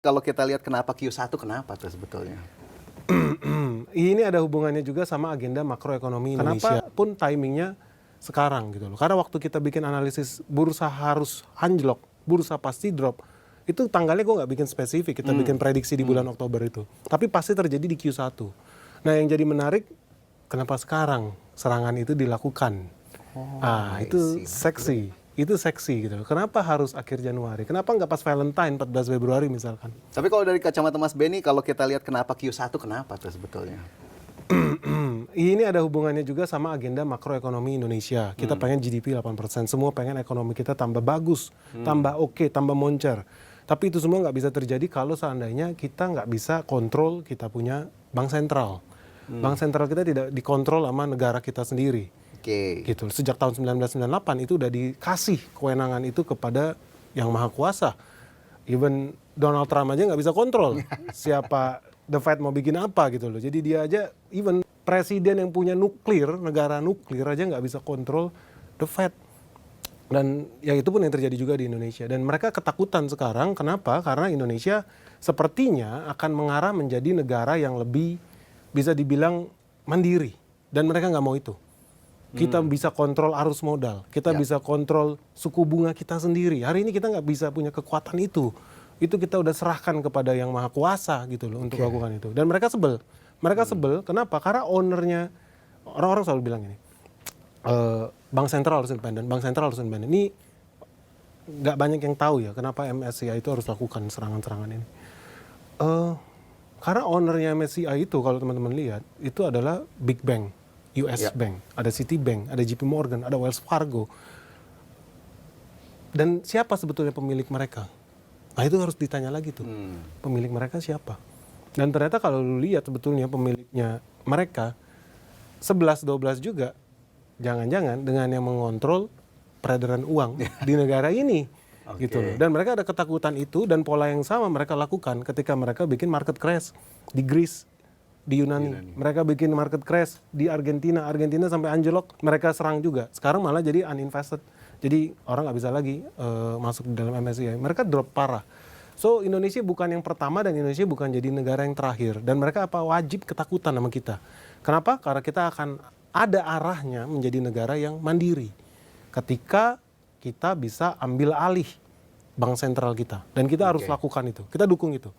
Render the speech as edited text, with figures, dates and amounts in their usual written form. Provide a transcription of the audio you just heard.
kalau kita lihat kenapa Q1 kenapa tuh sebetulnya? Ini ada hubungannya juga sama agenda makroekonomi Indonesia. Kenapa pun timingnya sekarang gitu loh. Karena waktu kita bikin analisis bursa harus anjlok, bursa pasti drop. Itu tanggalnya gue nggak bikin spesifik, kita bikin prediksi di bulan Oktober itu. Tapi pasti terjadi di Q1. Nah yang jadi menarik, kenapa sekarang serangan itu dilakukan? Itu seksi. Itu seksi gitu. Kenapa harus akhir Januari? Kenapa nggak pas Valentine 14 Februari misalkan? Tapi kalau dari kacamata Mas Benny, kalau kita lihat kenapa Q1 kenapa tuh sebetulnya? Ini ada hubungannya juga sama agenda makroekonomi Indonesia. Kita pengen GDP 8%, semua pengen ekonomi kita tambah bagus, tambah oke, tambah moncer. Tapi itu semua nggak bisa terjadi kalau seandainya kita nggak bisa kontrol kita punya bank sentral. Bank sentral kita tidak dikontrol sama negara kita sendiri. Gitu. Sejak tahun 1998 itu udah dikasih kewenangan itu kepada yang maha kuasa. Even Donald Trump aja nggak bisa kontrol siapa The Fed mau bikin apa gitu loh. Jadi dia aja, even presiden yang punya nuklir, negara nuklir aja nggak bisa kontrol The Fed. Dan ya itu pun yang terjadi juga di Indonesia. Dan mereka ketakutan sekarang, kenapa? Karena Indonesia sepertinya akan mengarah menjadi negara yang lebih bisa dibilang mandiri. Dan mereka nggak mau itu. Kita bisa kontrol arus modal, kita bisa kontrol suku bunga kita sendiri. Hari ini kita nggak bisa punya kekuatan itu. Itu kita udah serahkan kepada yang maha kuasa gitu loh untuk lakukan itu. Dan mereka sebel. Mereka sebel, kenapa? Karena ownernya, orang-orang selalu bilang ini, bank sentral harus independen, bank sentral harus independen. Ini nggak banyak yang tahu ya kenapa MSCI itu harus lakukan serangan-serangan ini. Karena ownernya MSCI itu kalau teman-teman lihat, itu adalah Big Bank. US Bank, ada Citibank, ada JP Morgan, ada Wells Fargo. Dan siapa sebetulnya pemilik mereka? Nah itu harus ditanya lagi tuh, pemilik mereka siapa? Dan ternyata kalau lu lihat sebetulnya pemiliknya mereka 11-12 juga, jangan-jangan dengan yang mengontrol peredaran uang di negara ini. Gitu loh. Dan mereka ada ketakutan itu dan pola yang sama mereka lakukan ketika mereka bikin market crash di Greece, di Yunani. Mereka bikin market crash di Argentina sampai anjlok, mereka serang juga. Sekarang malah jadi uninvested. Jadi orang nggak bisa lagi masuk di dalam MSCI. Mereka drop parah. So Indonesia bukan yang pertama dan Indonesia bukan jadi negara yang terakhir. Dan mereka wajib ketakutan sama kita. Kenapa? Karena kita akan ada arahnya menjadi negara yang mandiri. Ketika kita bisa ambil alih bank sentral kita. Dan kita harus lakukan itu. Kita dukung itu.